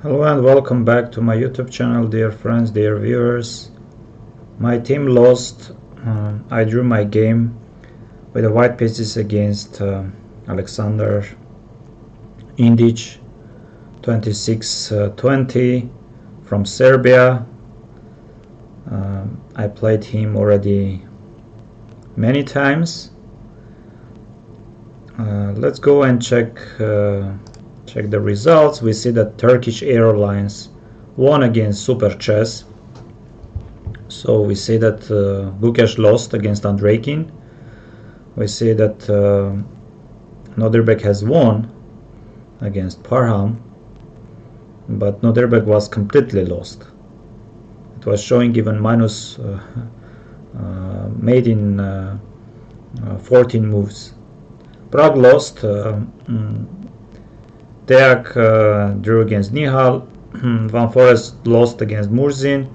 Hello and welcome back to my YouTube channel, dear friends, dear viewers. My team lost. I drew my game with the white pieces against Alexander Indic, 26-20 from Serbia. I played him already many times. Let's go and check the results. We see that Turkish Airlines won against Super Chess. So we see that Gukesh lost against Andreikin. We see that Nodirbek has won against Parham, but Nodirbek was completely lost. It was showing even minus made in 14 moves. Prague lost. Deak drew against Nihal. Van Forest lost against Murzin,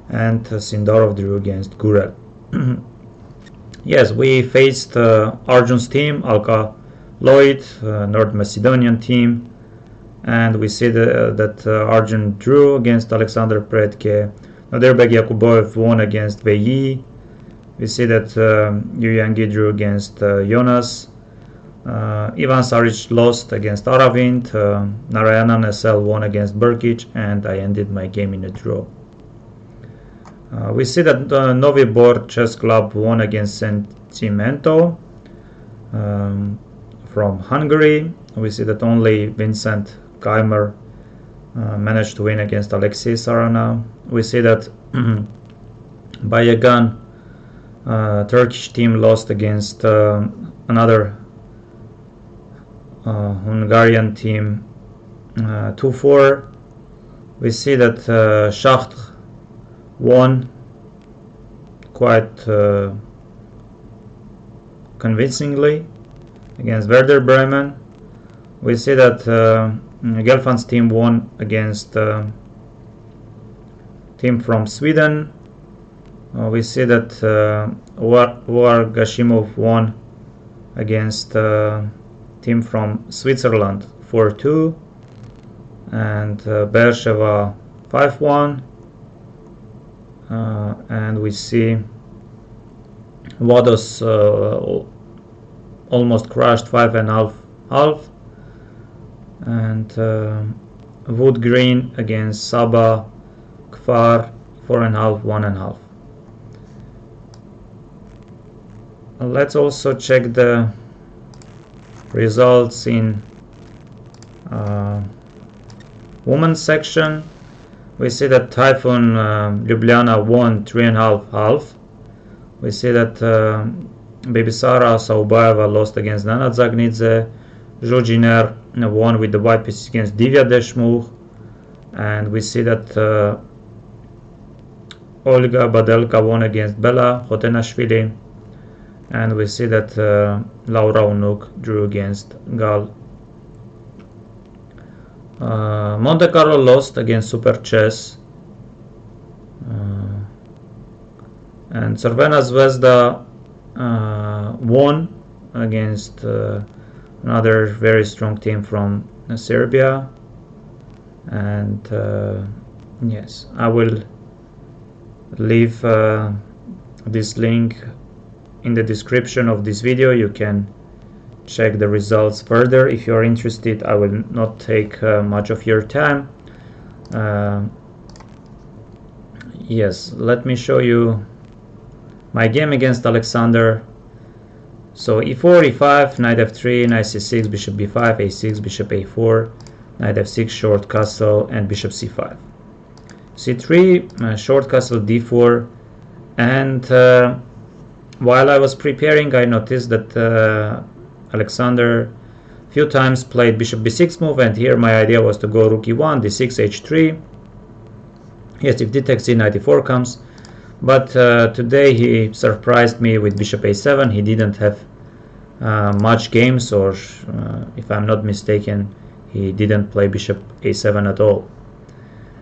and Sindarov drew against Gurel. Yes, we faced Arjun's team, Alkaloid, North Macedonian team, and we see that Arjun drew against Alexander Predke. Nodirbek Yakuboev won against Veyi. We see that Yuyangi drew against Jonas. Ivan Saric lost against Aravind. Narayanan SL won against Burkic, and I ended my game in a draw. We see that Novi Bor Chess Club won against Sentimento from Hungary. We see that only Vincent Keimer managed to win against Alexei Sarana. We see that Bayagan Turkish team lost against another Hungarian team 2-4. We see that Schacht won quite convincingly against Werder Bremen. We see that Gelfan's team won against team from Sweden. We see that Gashimov won against team from Switzerland 4-2, and Beersheva 5-1. And we see Vados almost crashed 5.5, and Wood Green against Saba Kfar 4.5, 1.5. Let's also check the results in women's section. We see that TAJFUN Ljubljana won 3.5 half. We see that Bibisara Saubaeva lost against Nana Zagnidze. Zhujiner won with the white pieces against Divya Deshmukh. And we see that Olga Badelka won against Bela Hotenashvili. And we see that Laura Unuk drew against Gal. Monte Carlo lost against Super Chess, and Crvena Zvezda won against another very strong team from Serbia. And yes, I will leave this link in the description of this video. You can check the results further if you are interested. I will not take much of your time. Yes, let me show you my game against Alexander. So e4, e5, knight f3, knight c6, bishop b5, a6, bishop a4, knight f6, short castle, and bishop c5. c3, short castle d4, and while I was preparing, I noticed that Alexander few times played bishop b6 move, and here my idea was to go rook e1, d6, h3. Yes, if d takes c, knight e4 comes, but today he surprised me with bishop a7. He didn't have much games, or if I'm not mistaken, he didn't play bishop a7 at all.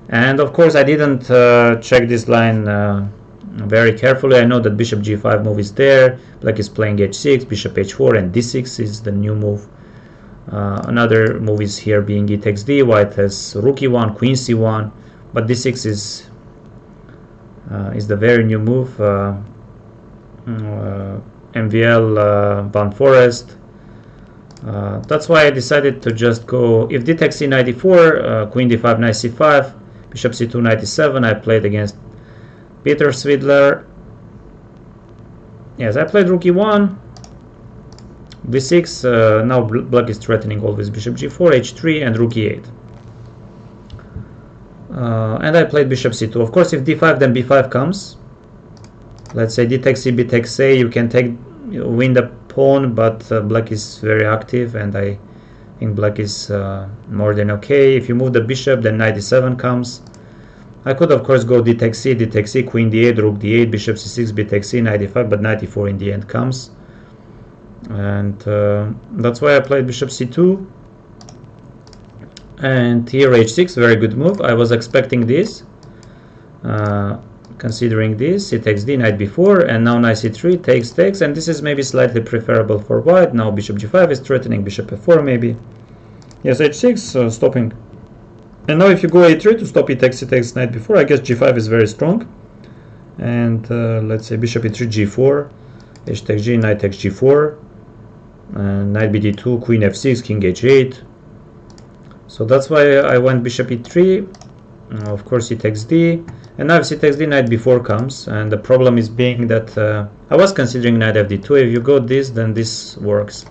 And of course I didn't check this line very carefully. I know that bishop g5 move is there, black is playing h6, bishop h4, and d6 is the new move. Another move is here being e takes d. White has rook e1, queen c1, but d6 is the very new move. MVL Van Forest. That's why I decided to just go, if d takes c knight d4, queen d5, knight c5, bishop c2, knight e7. I played against Peter Svidler. Yes, I played rook e1, b6. Now black is threatening always bishop g4, h3, and rook e8. And I played bishop c2. Of course, if d5, then b5 comes. Let's say d takes c, b takes a. You can win the pawn, but black is very active, and I think black is more than okay. If you move the bishop, then knight e7 comes. I could of course go d takes c, queen d8, rook d8, bishop c6, b takes c, knight e5, but knight e4 in the end comes. And that's why I played bishop c2. And here h6, very good move. I was expecting this. Considering this, c takes d, knight b4, and now knight c3, takes, and this is maybe slightly preferable for white. Now bishop g5 is threatening bishop f4 maybe. Yes, h6, stopping. And now if you go a3 to stop e takes, knight b4, I guess g5 is very strong. And let's say bishop e3, g4, h takes g, knight takes g4, knight bd2, queen f6, king h8. So that's why I went bishop e3, of course e takes d. And now if c takes d, knight b4 comes, and the problem is being that I was considering knight fd2. If you go this, then this works.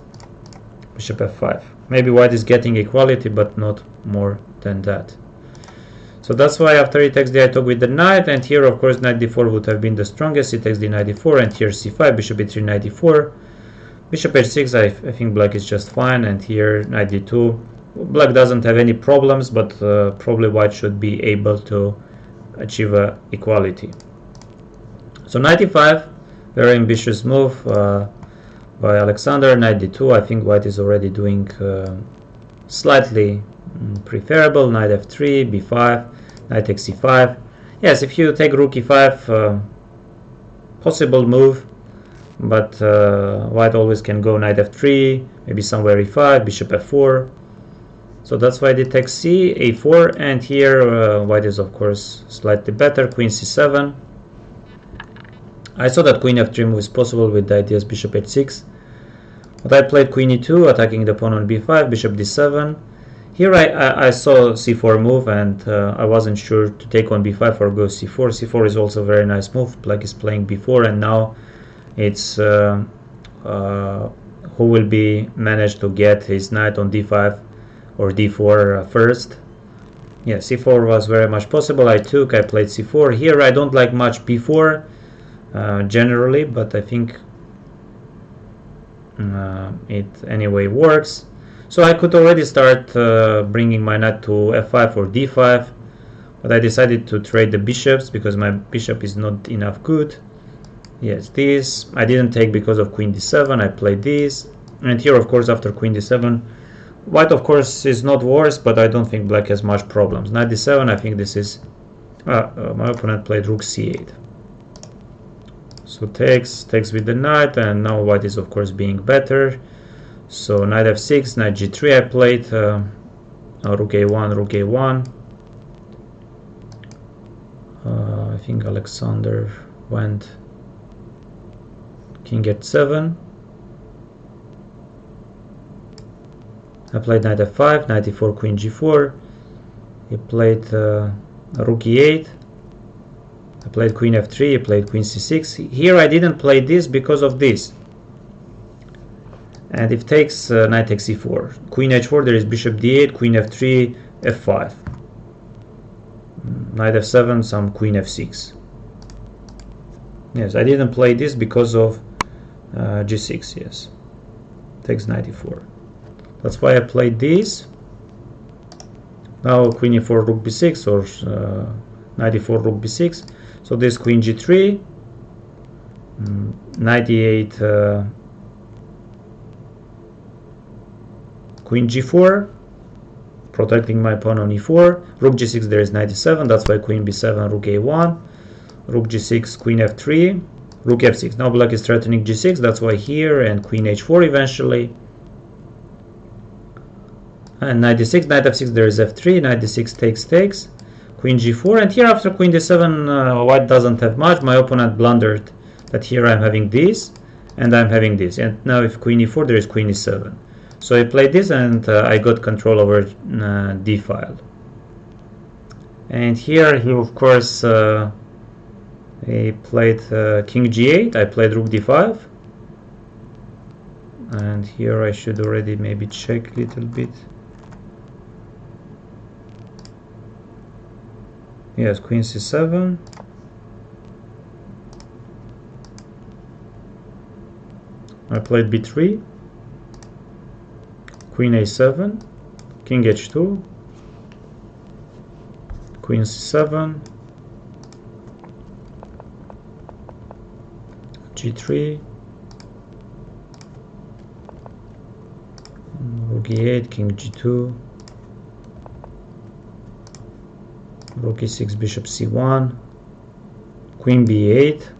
Bishop f5. Maybe white is getting equality, but not more than that. So that's why after e takes d, I took with the knight, and here of course knight d4 would have been the strongest. c takes d, knight d4, and here c5, bishop e3, knight d4, bishop h6. I think black is just fine, and here knight d2. Black doesn't have any problems, but probably white should be able to achieve equality. So knight e5, very ambitious move by Alexander. Knight d2, I think white is already doing slightly preferable. Knight f3, b5, knight takes c5. Yes, if you take rook e5, possible move, but white always can go knight f3, maybe somewhere e5, bishop f4. So that's why they take c, a4, and here white is of course slightly better, queen c7. I saw that queen f3 move is possible with the ideas bishop h6, but I played queen e2, attacking the pawn on b5, bishop d7. Here I saw c4 move, and I wasn't sure to take on b5 or go c4. c4 is also a very nice move. Black is playing b4, and now it's who will be managed to get his knight on d5 or d4 first. Yeah, c4 was very much possible. I played c4. Here I don't like much b4 generally, but I think it anyway works. So I could already start bringing my knight to f5 or d5, but I decided to trade the bishops because my bishop is not enough good. Yes, this I didn't take because of queen d7. I played this, and here of course after queen d7, white of course is not worse, but I don't think black has much problems. Knight d7, I think this is my opponent played rook c8. So takes with the knight, and now white is of course being better. So knight f6, knight g3 I played, rook a1, rook a1. I think Alexander went king h7. I played knight f5, knight e4, queen g4. He played rook e8. I played queen f3, he played queen c6. Here I didn't play this because of this. And if takes, knight takes e4. Queen h4, there is bishop d8, queen f3, f5. Knight f7, some queen f6. Yes, I didn't play this because of g6, yes. Takes knight e4. That's why I played this. Now queen e4, rook b6, or knight e4, rook b6. So this queen g3, knight e8, queen g4, protecting my pawn on e4. Rook g6, there is knight e7. That's why queen b7, rook a1. Rook g6, queen f3, rook f6. Now black is threatening g6. That's why here, and queen h4 eventually. And knight d6, knight f6, there is f3, knight d6 takes, queen g4, and here after queen d7, white doesn't have much. My opponent blundered that here I'm having this, and I'm having this, and now if queen e4, there is queen e7. So I played this, and I got control over d file. And here he, of course, he played king g8, I played rook d5. And here I should already maybe check a little bit. Yes, queen c7. I played b3, queen a7, king h2, queen c7, g3, rook e8, king g2, rook e6, bishop c1, queen b8.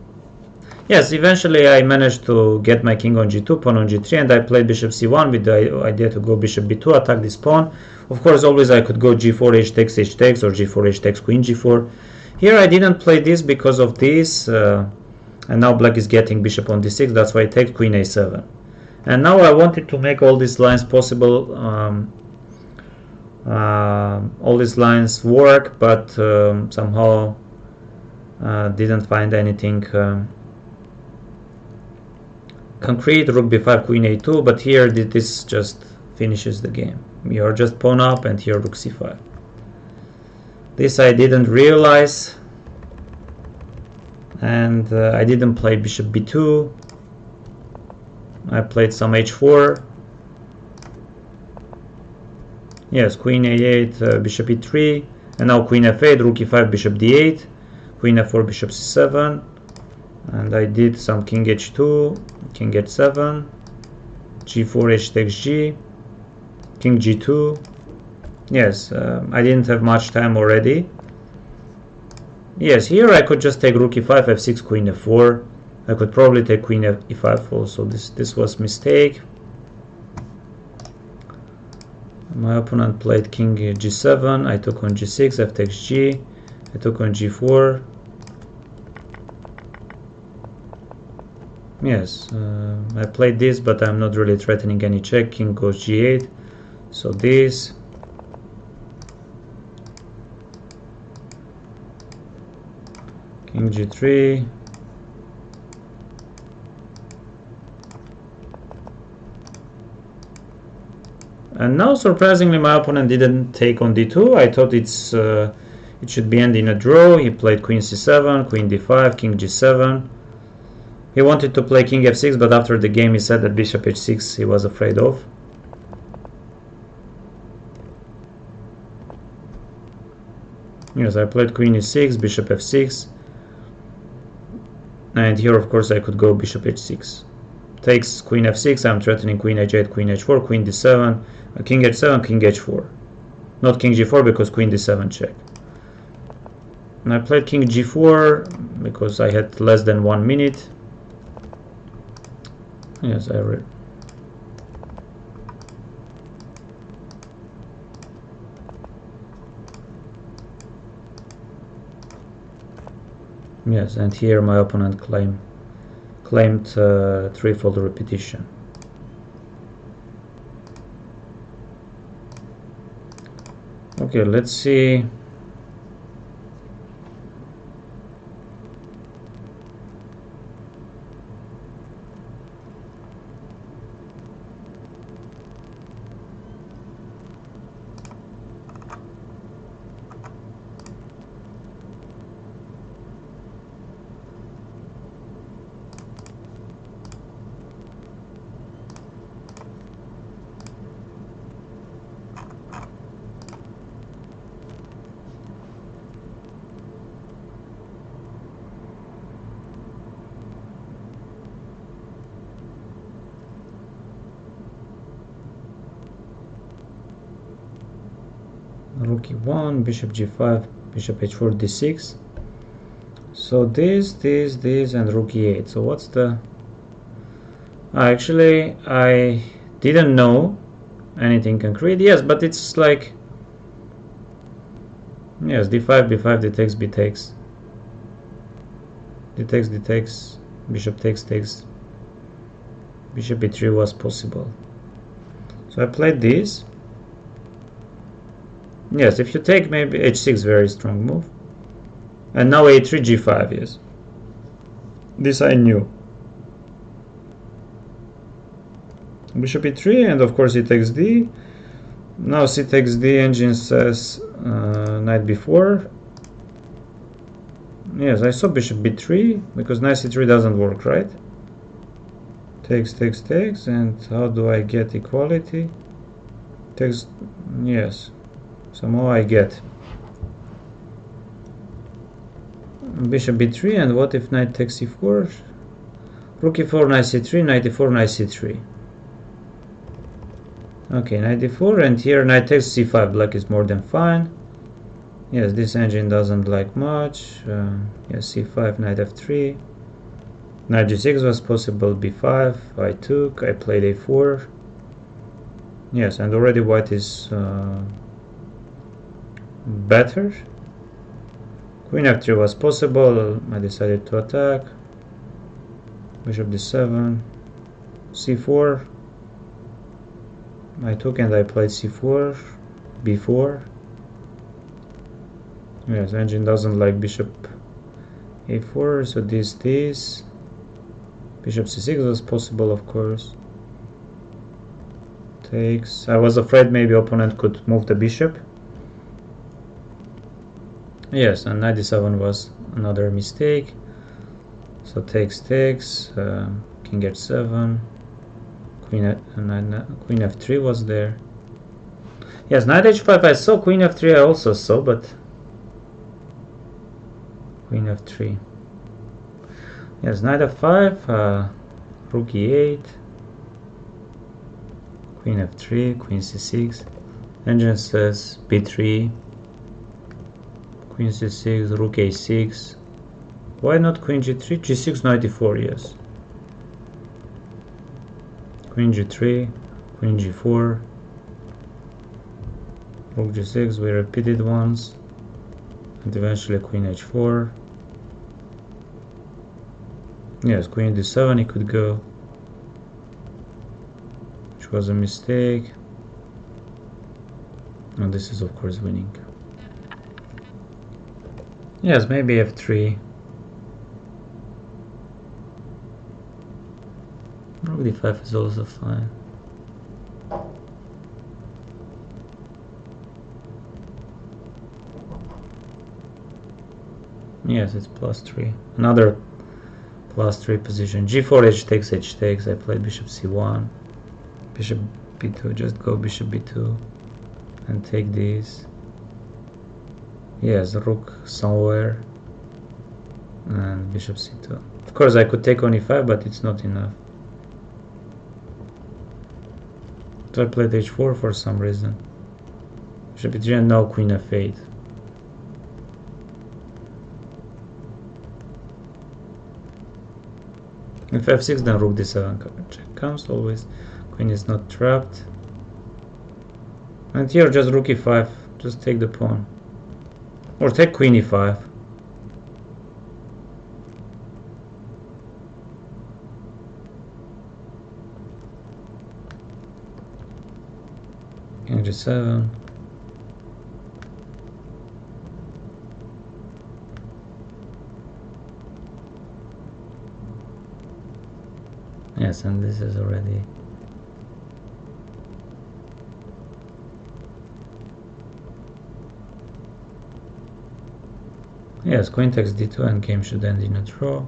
Yes, eventually I managed to get my king on g2, pawn on g3, and I played bishop c1 with the idea to go bishop b2, attack this pawn. Of course, always I could go g4, h takes, or g4, h takes, queen g4. Here I didn't play this because of this, and now black is getting bishop on d6, that's why I take queen a7. And now I wanted to make all these lines possible, all these lines work, but somehow didn't find anything concrete. Rook b5, queen a2, but here this just finishes the game. You are just pawn up, and here rook c5. This I didn't realize, and I didn't play bishop b2. I played some h4. Yes, queen a8, bishop e3, and now queen f8, rook e5, bishop d8, queen f4, bishop c7, and I did some king h2, king h7, g4, h takes g, king g2. Yes, I didn't have much time already. Yes, here I could just take rook e5, f6, queen f4. I could probably take queen e5 also. This was mistake. My opponent played king g7. I took on g6, f takes g. I took on g4. Yes, I played this, but I'm not really threatening any check. King goes g8. So this. King g3. And now, surprisingly, my opponent didn't take on d2. I thought it should be end in a draw. He played queen c7, queen d5, king g7. He wanted to play king f6, but after the game he said that bishop h6 he was afraid of. Yes, I played queen e6, bishop f6. And here, of course, I could go bishop h6. Takes queen f6, I'm threatening queen h8, queen h4, queen d7, king h7, king h4. Not king g4 because queen d7 check. And I played king g4 because I had less than 1 minute. Yes, I read. Yes, and here my opponent claimed threefold repetition. Okay, let's see. Rook e1, bishop g5, bishop h4, d6. So this, and rook e8. So what's the... Actually, I didn't know anything concrete. Yes, but it's like, yes, d5, b5, d takes, b takes, d takes, d takes, bishop takes, takes, bishop e3 was possible. So I played this. Yes, if you take, maybe h6, very strong move. And now a3, g5, yes. This I knew. Bishop e3, and of course he takes d. Now c takes d, engine says knight b4. Yes, I saw bishop b3, because knight c3 doesn't work, right? Takes, takes, takes, and how do I get equality? Takes, yes, somehow I get. Bishop b3, and what if knight takes c4? Rook e4, knight c3, knight e4, knight c3. Okay, knight d4, and here knight takes c5, black is more than fine. Yes, this engine doesn't like much. Yes, c5, knight f3. Knight g6 was possible, b5, I took, I played a4. Yes, and already white is better. Queen f3 was possible, I decided to attack. Bishop d7, c4. I took and I played c4, b4. Yes, engine doesn't like bishop a4, so this. Bishop c6 was possible, of course. Takes. I was afraid maybe opponent could move the bishop. Yes, and knight d7 was another mistake. So takes, takes, king h7, queen f3 was there. Yes, knight h5 I saw, queen f3 I also saw, but queen f3. Yes, knight f5, rook e8, queen f3, queen c6. Engine says b3, queen c6, rook a6. Why not queen g3? g6, knight e4, yes. Queen g3, queen g4, rook g6, we repeated once, and eventually queen h4. Yes, queen d7 he could go, which was a mistake. And this is of course winning. Yes, maybe f3. Rook d5 is also fine. Yes, it's +3. Another +3 position. g4, h takes, h takes. I played bishop c1. Bishop b2, just go bishop b2 and take these. Yes, rook somewhere. And bishop c2. Of course I could take on e5, but it's not enough. So I played h4 for some reason. Bishop e3 and now queen f8. If f6, then rook d7 check comes always. Queen is not trapped. And here just rook e5, just take the pawn. Or take queen e5. King g7. Yes, and this is already yes, queen takes d2 and game should end in a draw.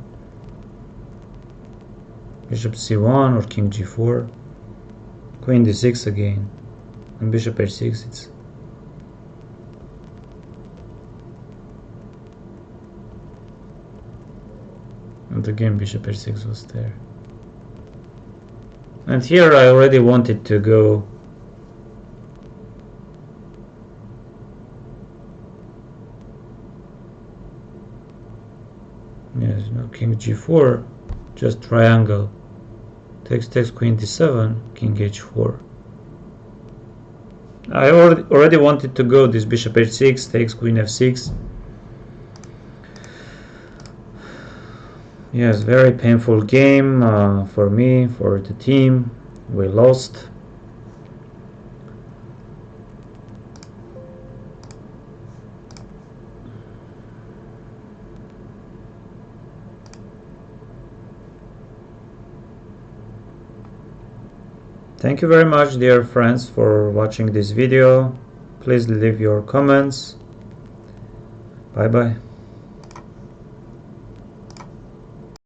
Bishop c1 or king g4. Queen d6 again. And bishop h6, it's and again bishop h6 was there. And here I already wanted to go yes, no, king g4, just triangle. Takes, takes, queen d7, king h4. I already wanted to go this bishop h6, takes queen f6. Yes, very painful game for me, for the team. We lost. Thank you very much, dear friends, for watching this video. Please leave your comments. Bye bye.